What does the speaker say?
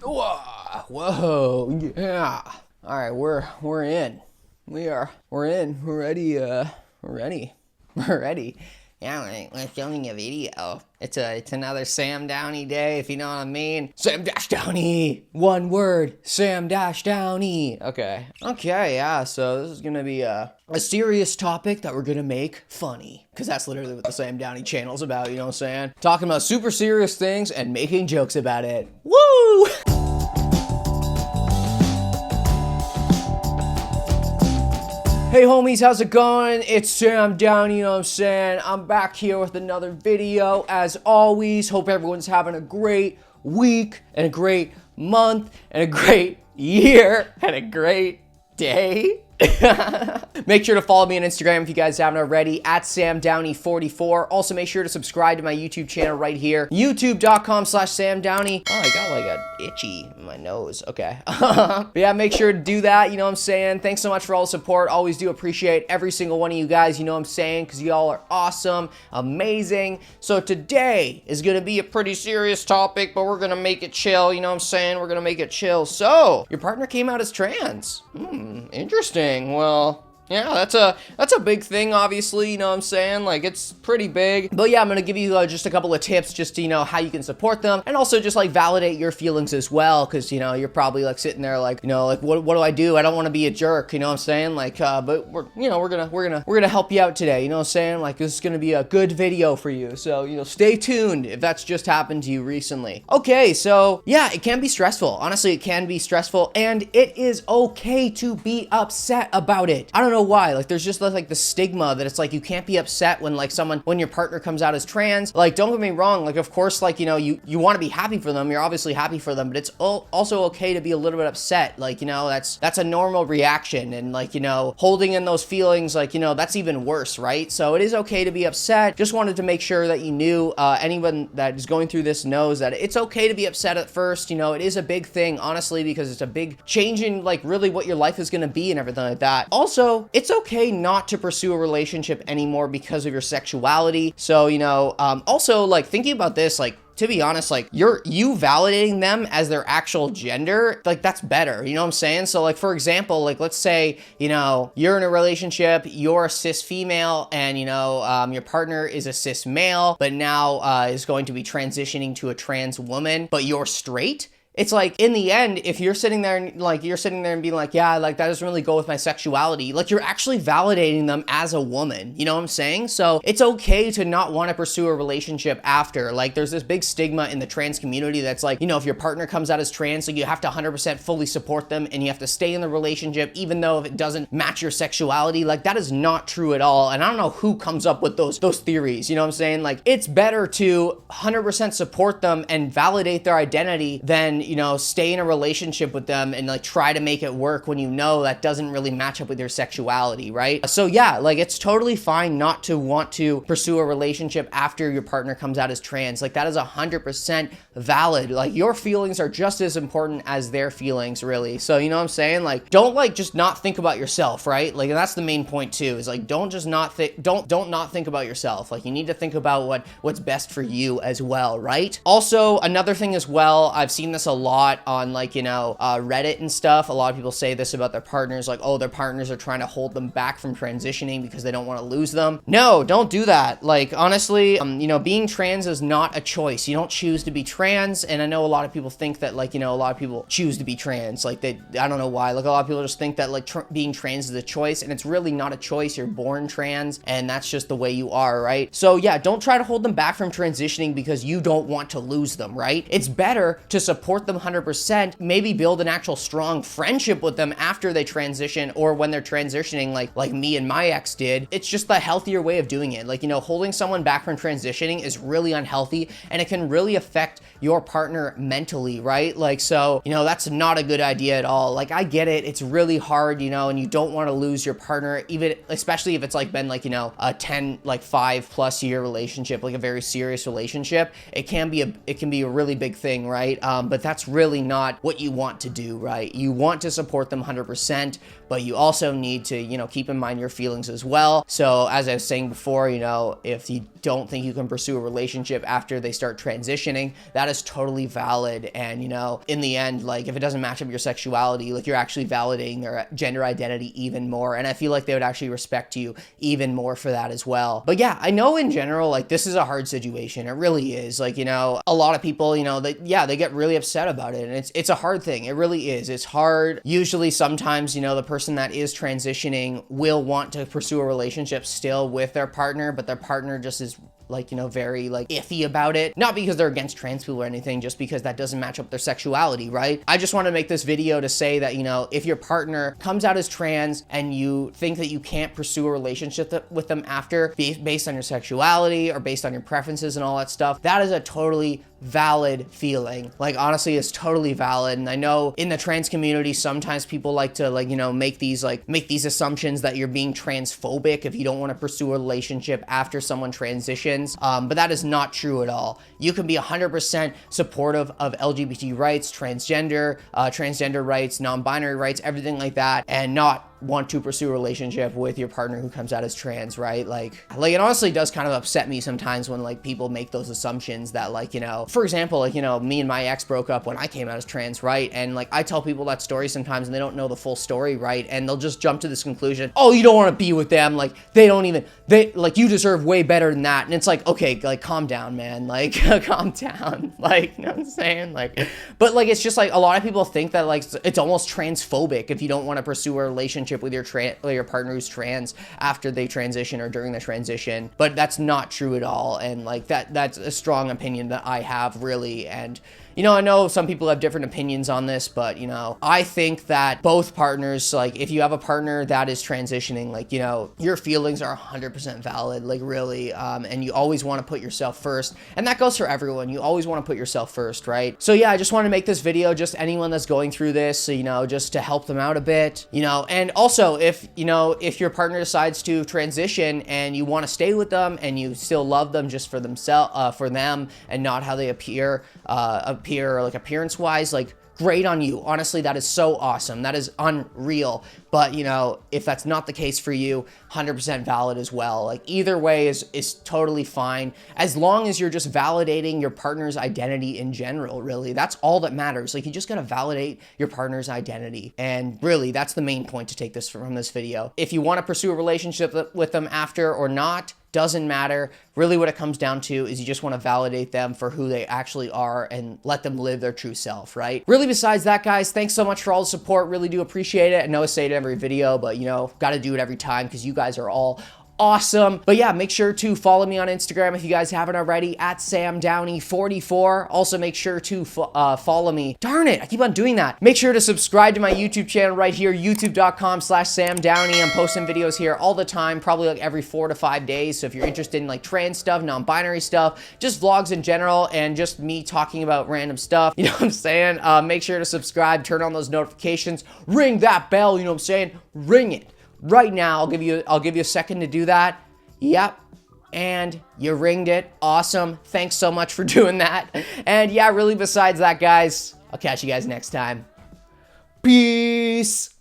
Whoa, yeah. All right, we're in. We're in. We're ready. We're ready. Yeah, we're filming a video. It's another Sam Downey day, if you know what I mean. Sam Downey. One word. Sam Downey. Okay, yeah. So this is gonna be a serious topic that we're gonna make funny, because that's literally what the Sam Downey channel's about. You know what I'm saying? Talking about super serious things and making jokes about it. Woo! Hey homies, how's it going? It's Sam Downey, you know what I'm saying? I'm back here with another video, as always. Hope everyone's having a great week, and a great month, and a great year, and a great day. Make sure to follow me on Instagram if you guys haven't already, at SamDowney44. Also, make sure to subscribe to my YouTube channel right here, youtube.com/SamDowney. Oh, I got like a itchy in my nose. Okay. But yeah, make sure to do that. You know what I'm saying? Thanks so much for all the support. Always do appreciate every single one of you guys. You know what I'm saying? Because y'all are awesome, amazing. So today is going to be a pretty serious topic, but we're going to make it chill. You know what I'm saying? We're going to make it chill. So, your partner came out as trans. Interesting. Well, yeah, that's a big thing, obviously, you know what I'm saying? Like, it's pretty big. But yeah, I'm gonna give you just a couple of tips just to, you know, how you can support them, and also just like validate your feelings as well, because, you know, you're probably like sitting there like, you know, like, what do I do? I don't want to be a jerk, you know what I'm saying? Like, but we're gonna help you out today, you know what I'm saying? Like, this is gonna be a good video for you, so, you know, stay tuned if that's just happened to you recently. Okay, so yeah, it can be stressful. Honestly, it can be stressful, and it is okay to be upset about it. I don't know why, like, there's just like the stigma that it's like you can't be upset when like when your partner comes out as trans. Like, don't get me wrong, like, of course, like, you know, you want to be happy for them, you're obviously happy for them, but it's also okay to be a little bit upset. Like, you know, that's a normal reaction, and like, you know, holding in those feelings, like, you know, that's even worse, right? So it is okay to be upset. Just wanted to make sure that you knew, anyone that is going through this knows that it's okay to be upset at first. You know, it is a big thing, honestly, because it's a big change in like really what your life is going to be and everything like that. Also, it's okay not to pursue a relationship anymore because of your sexuality. So, you know, also, like, thinking about this, like, to be honest, like, you validating them as their actual gender, like, that's better, you know what I'm saying? So, like, for example, like, let's say, you know, you're in a relationship, you're a cis female, and, you know, your partner is a cis male, but now is going to be transitioning to a trans woman, but you're straight. It's like, in the end, if you're sitting there and being like, yeah, like, that doesn't really go with my sexuality, like, you're actually validating them as a woman, you know what I'm saying? So it's okay to not want to pursue a relationship after. Like, there's this big stigma in the trans community that's like, you know, if your partner comes out as trans, like, you have to 100% fully support them, and you have to stay in the relationship even though if it doesn't match your sexuality. Like, that is not true at all, and I don't know who comes up with those theories, you know what I'm saying? Like, it's better to 100% support them and validate their identity than, you know, stay in a relationship with them and like try to make it work when you know that doesn't really match up with your sexuality, right? So yeah, like, it's totally fine not to want to pursue a relationship after your partner comes out as trans. Like, that is 100% valid. Like, your feelings are just as important as their feelings, really. So, you know what I'm saying? Like, don't like just not think about yourself, right? Like, and that's the main point too, is like, don't just not think, don't not think about yourself. Like, you need to think about what's best for you as well, right? Also, another thing as well, I've seen this a lot on, like, you know, Reddit and stuff. A lot of people say this about their partners, like, oh, their partners are trying to hold them back from transitioning because they don't want to lose them. No, don't do that. Like, honestly, you know, being trans is not a choice. You don't choose to be trans, and I know a lot of people think that, like, you know, a lot of people choose to be trans. Like, I don't know why. Like, a lot of people just think that, like, being trans is a choice, and it's really not a choice. You're born trans, and that's just the way you are, right? So yeah, don't try to hold them back from transitioning because you don't want to lose them, right? It's better to support them 100%, maybe build an actual strong friendship with them after they transition, or when they're transitioning, like me and my ex did. It's just the healthier way of doing it. Like, you know, holding someone back from transitioning is really unhealthy, and it can really affect your partner mentally, right? Like, so, you know, that's not a good idea at all. Like, I get it, it's really hard, you know, and you don't want to lose your partner, even especially if it's like been like, you know, a 5+ year relationship, like a very serious relationship. It can be a really big thing, right? But that's really not what you want to do, right? You want to support them 100%, but you also need to, you know, keep in mind your feelings as well. So as I was saying before, you know, if you don't think you can pursue a relationship after they start transitioning, that is totally valid. And, you know, in the end, like, if it doesn't match up your sexuality, like, you're actually validating their gender identity even more. And I feel like they would actually respect you even more for that as well. But yeah, I know in general, like, this is a hard situation. It really is. Like, you know, a lot of people, you know, they get really upset about it. And it's a hard thing. It really is. It's hard. Usually, sometimes, you know, the person that is transitioning will want to pursue a relationship still with their partner, but their partner just is, like, you know, very, like, iffy about it. Not because they're against trans people or anything, just because that doesn't match up their sexuality, right? I just want to make this video to say that, you know, if your partner comes out as trans and you think that you can't pursue a relationship with them after, based on your sexuality or based on your preferences and all that stuff, that is a totally valid feeling. Like, honestly, it's totally valid. And I know in the trans community, sometimes people like to, like, you know, make these assumptions that you're being transphobic if you don't want to pursue a relationship after someone transitions. But that is not true at all. You can be 100% supportive of LGBT rights, transgender rights, non-binary rights, everything like that, and not want to pursue a relationship with your partner who comes out as trans, right? Like it honestly does kind of upset me sometimes when, like, people make those assumptions that, like, you know, for example, like, you know, me and my ex broke up when I came out as trans, right? And, like, I tell people that story sometimes and they don't know the full story, right? And they'll just jump to this conclusion, oh, you don't want to be with them, like, like, you deserve way better than that. And it's like, okay, like, calm down, man, like, calm down, like, you know what I'm saying? Like, but, like, it's just, like, a lot of people think that, like, it's almost transphobic if you don't want to pursue a relationship with your partner who's trans after they transition or during the transition. But that's not true at all. And, like, that's a strong opinion that I have, really. And, you know, I know some people have different opinions on this, but, you know, I think that both partners, like, if you have a partner that is transitioning, like, you know, your feelings are 100% valid, like, really, and you always want to put yourself first, and that goes for everyone. You always want to put yourself first, right? So yeah, I just want to make this video, just anyone that's going through this, so, you know, just to help them out a bit, you know. And also, if, you know, if your partner decides to transition and you want to stay with them and you still love them just for themselves, for them, and not how they appear like appearance wise, like, great on you. Honestly, that is so awesome. That is unreal. But, you know, if that's not the case for you, 100% valid as well. Like, either way is totally fine, as long as you're just validating your partner's identity in general, really. That's all that matters. Like, you just gotta validate your partner's identity. And really, that's the main point to take this from this video. If you want to pursue a relationship with them after or not, doesn't matter. Really, what it comes down to is you just want to validate them for who they actually are and let them live their true self, right? Really, besides that, guys, thanks so much for all the support. Really do appreciate it. I know I say it in every video, but, you know, got to do it every time because you guys are all awesome. But yeah, make sure to follow me on Instagram if you guys haven't already, at SamDowney44. Also, make sure to follow me. Darn it, I keep on doing that. Make sure to subscribe to my YouTube channel right here, youtube.com/SamDowney. I'm posting videos here all the time, probably like every 4 to 5 days. So if you're interested in, like, trans stuff, non-binary stuff, just vlogs in general, and just me talking about random stuff, you know what I'm saying? Make sure to subscribe, turn on those notifications, ring that bell, you know what I'm saying? Ring it. Right now, I'll give you a second to do that. Yep. And you ringed it. Awesome. Thanks so much for doing that. And yeah, really, besides that, guys, I'll catch you guys next time. Peace.